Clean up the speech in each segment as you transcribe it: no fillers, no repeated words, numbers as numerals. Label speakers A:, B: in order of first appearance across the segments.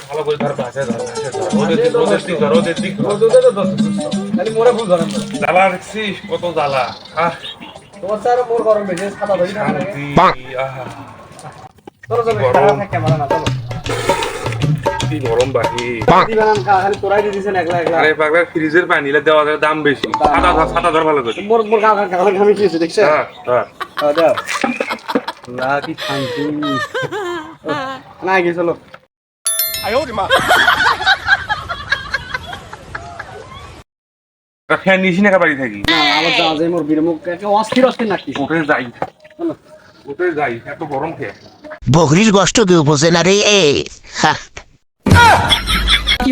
A: ভালো করে ধর বাসে ধর রোদের দিক খালি মোরে ফুল ধরেন জ্বালা দেখছিস কত জ্বালা তোমার স্যার মোর গরম বেশি ছাতা ধরি না চলো চলো ক্যামেরা না চলো কি গরম বাকি দিবান খালি তোরাই দিছেন একলা একলা আরে পাগলা ফ্রিজের পানি লে দেওয়া দাম বেশি ছাতা ধর ভালো করে মোর মোর গাল ঘামি গিয়েছে দেখছেন হ্যাঁ দাও লা কি শান্তি না গিয়ে চলো আয়ো রে মা ফ্যান নিছি না বাড়ি থাকি না আমার যাওয়া যায় মোর বিরমুখ অস্থির অস্থির নাকি উঠে যাই এত গরম কে
B: বকরির কষ্ট কেউ বোঝে না রে
A: কি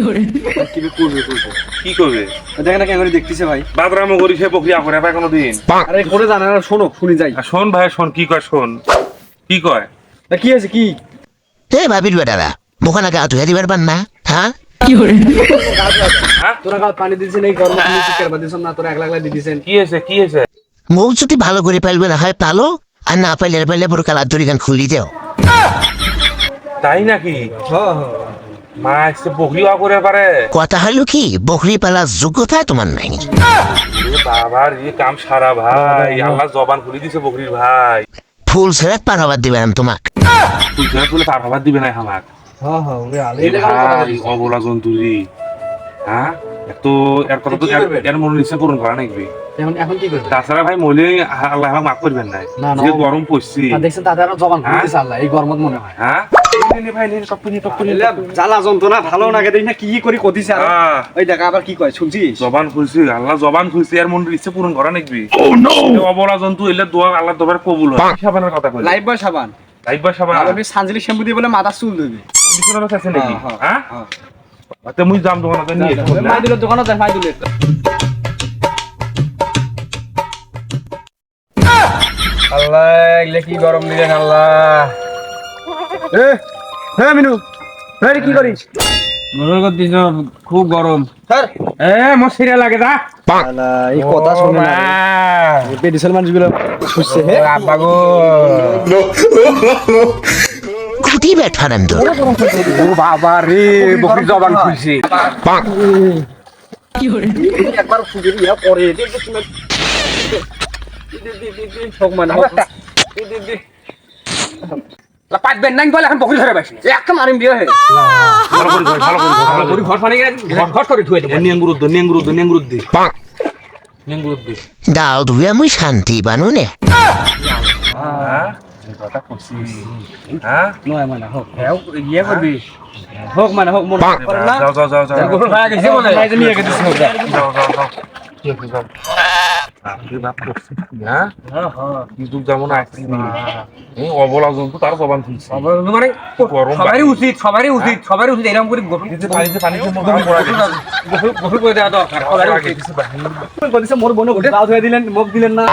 A: করবে দেখেন না কেমন দেখতেছে ভাই বাদরামো করি সে প্রক্রিয়া করে ভাই কোনোদিন আরে করে জানা না শোনো শুনি যাই শোন ভাই শোন কি কয় শোন কি কয় কি আছে কি
B: এ ভাবির বেটারা মোখানা গা ধুয়ে দিবার পান না হ্যাঁ
A: তোরা গাল পানি দিছেন এই গরম পানি চিকের বাদ দিছেন না তোরা একলা একলা দিছেন কি আছে
B: মৌ যদি ভালো করে পাইলবে না হয় পালো আর না পাইলে পুরো কালার দড়ি গান খুলি দেও
A: তাই নাকি মা এসে বকরিও করে পারে
B: কথা হলো কি বকরি পালার যোগ্যতা তোমার নাই
A: বাবার এই কাম সারা ভাই আল্লাহ জবান খুলে দিছে বকরির ভাই
B: ফুল ছেড়ে পার হবার দিবে না তোমাক
A: ফুল ছেড়ে পার হবার দিবে না আমাক অবলা জন্তুরি হ্যাঁ তো এর কথা তো এর মনে নিশ্চয় পূরণ করা নাকি এখন কি করবে তাছাড়া ভাই মলে আল্লাহ আমাকে মাফ করবেন না যে গরম পড়ছি দেখছেন তাদের জবান খুলে দিছে আল্লাহ এই গরমত মনে হয় হ্যাঁ জ্বালা যন্ত্রণা ভালো লাগে দেখি না কি করি কদিছে ওই দেখা আবার কি কয় শুনছিস জবান খুলছি আল্লাহ জবান খুলছি আর মনের ইচ্ছে পূরণ করা নাকি অবলা জন্তু এলে দোয়া আল্লাহ দরবারে কবুল হয় সাবানের কথা কই লাইফ বয় সাবান আমি সানজিলি শ্যাম্পু দিয়ে বলে মাথা চুল দেবে কন্ডিশনার আছে নাকি হ্যাঁ আচ্ছা মুই যাম দোকানে নিয়ে মাই দিল দোকানে যাই মাই দিলে আল্লাহ এগুলা কি গরম দিলেন আল্লাহ হ্যাঁ মিনু হ্যাঁ কি করিস মনে করছিস খুব গরম স্যার মোর সিরিয়াল লাগে যা এই কথা শুনে না পেডিসেল মানুষগুলো শুচ্ছে হে আব্বা গো
B: খুঁটি বেঠানেন তো
A: ও বাবা রে বকরি জবান খুলছে কি হরে একবার ফুগে দিয়া পরে শোক মানে পাঁচবেন নাই বলে এখন বকরি ধরে বসে একটা মারিম বিয়ে হে ভালো করে ঘর পানি ঘর করে ধুয়ে দেব নিয়াঙ্গুরুদ দি
B: দাও ধুয়ে মুই শান্তি বানু নে
A: কথা কইছি হ্যাঁ নয় মানে হোক ইয়ে করবি হোক মানে হোক মন করে না যাও গোল ভাই গেছে বলে ভাই নিয়ে গেছিস যাও আপনি বাপ করছিস না হ্যাঁ কিন্তু যেমন আসছিস এই অবলা জন্তু তার জবান খুলছে মানে সবারই উচিত এরকম করে পানিতে মন পড়া গেছে গোসল করে দেওয়া দরকার সবারই উচিত বলছে মোর বোন গাও ধুয়ে দিলেন মুখ দিলেন না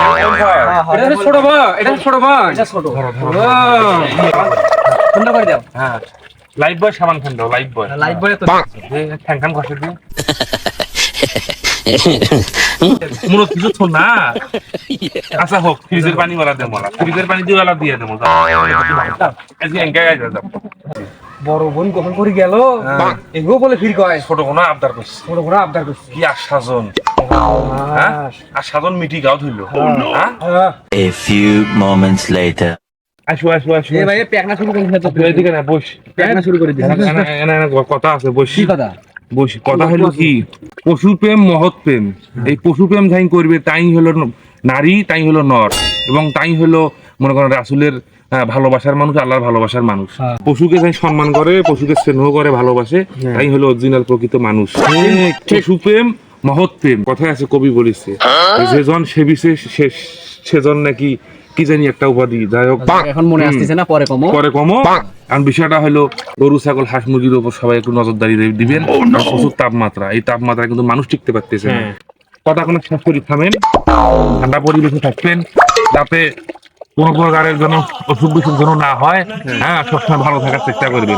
A: এটা ছোট ভাই এটা ছোট ঠান্ডা করে দাও হ্যাঁ লাইফ বয় সাবান খান দাও লাইফ বয় তো ঠ্যাং ঘষে দিও মনে কিছু তো না আচ্ছা হোক ফ্রিজের পানি वाला দেবো ফ্রিজের পানি দিয়ে वाला দিয়ে দেবো আজকে এঙ্কা গাই যাও বড় বোন কখন করে গেল এগো বলে ফির কয় ছোট বোন আবদার করছে কি আশ্বাসন হ্যাঁ আশ্বাসন মিটি গাও ধইলো হ্যাঁ
C: A few moments later
A: আসো এই ভাই পেকনা শুরু করে দিছ এদিকে না বস পেকনা শুরু করে দিছ না কথা আছে বস কি কথা হলো কি পশু প্রেম মহৎ প্রেম এই পশু প্রেম যাই করবে তাই হলো নারী তাই হলো নর এবং তাই হলো মনে করেন রাসূলের ভালোবাসার মানুষ আল্লাহর ভালোবাসার মানুষ পশুকে যাই সম্মান করে পশুকে স্নেহ করে ভালোবাসে তাই হলো অরিজিনাল প্রকৃত মানুষ পশু প্রেম মহৎ প্রেম কথা আছে কবি বলেছে যেজন সেবিছে সেজন নাকি কি জানি একটা উপাধি যাই হোক এখন মনে আসতেছে না পরে কমো কারণ বিষয়টা হলো গরু ছাগল হাঁস মুরগির উপর সবাই একটু নজরদারি দিবেন প্রচুর তাপমাত্রা এই তাপমাত্রা কিন্তু মানুষ টিকতে পারতেছে না কথা কোনো শেষ করি থামেন ঠান্ডা পরিবেশে থাকবেন যাতে কোনো প্রকারের যেন অসুখ বিসুখ যেন না হয় হ্যাঁ সবসময় ভালো থাকার চেষ্টা করবেন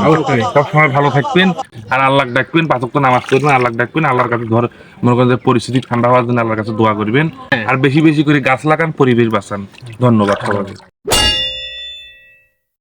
A: সবসময় ভালো থাকবেন আর আল্লাহ ডাকবেন পাঁচ ওয়াক্ত নামাজ পড়বেন আল্লাহ ডাকবেন আল্লাহর কাছে ঘর মনে করেন যে পরিস্থিতি ঠান্ডা হওয়ার জন্য আল্লাহর কাছে দোয়া করবেন আর বেশি বেশি করে গাছ লাগান পরিবেশ বাঁচান ধন্যবাদ সবাইকে